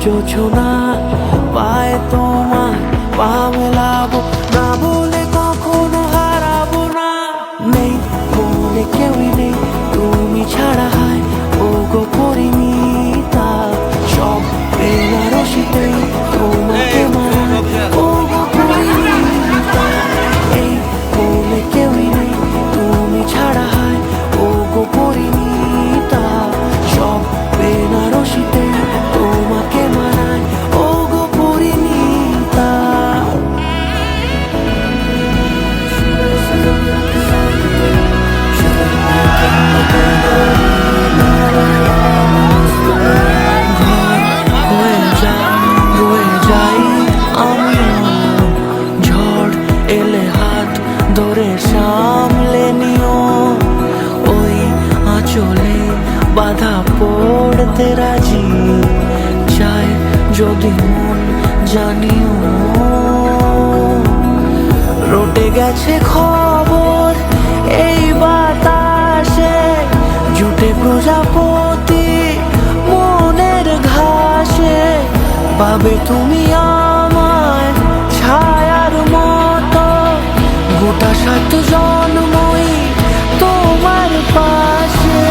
জোছনা পায় তোমার পা মেলাবো না বলে কখনো হারাবো না। নেই বলে কেউই নেই তুমি ছাড়া, হায় ও গো পরিমিতা। সব বেনারসিতে তোমাকে মানায় ও গো পরিমিতা। এই বলে কেউই নেই তুমি ছাড়া, হায় ও গো পরিমিতা। সব বেনারসিতে তোমাকে মানায় ও গো পরিমিতা। ধরে সামলে নিও, ওই আঁচলে বাধা পড়তে রাজি চাই যদি মন জানিও। রটে গেছে খবর এই বাতাসে, জুটে প্রজাপতি মনের ঘাসে। পাবে তুমি আমায় ছায়ার মতো, গোটা 7 জন্মই তোমার পাশে।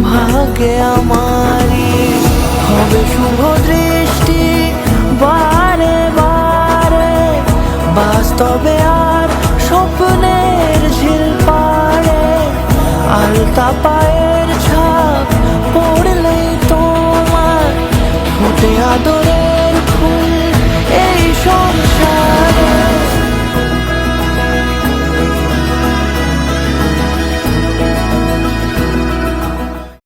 ভাগ্যে আমারি হবে শুভ দৃষ্টি বারে বারে, বাস্তবে আর স্বপ্নে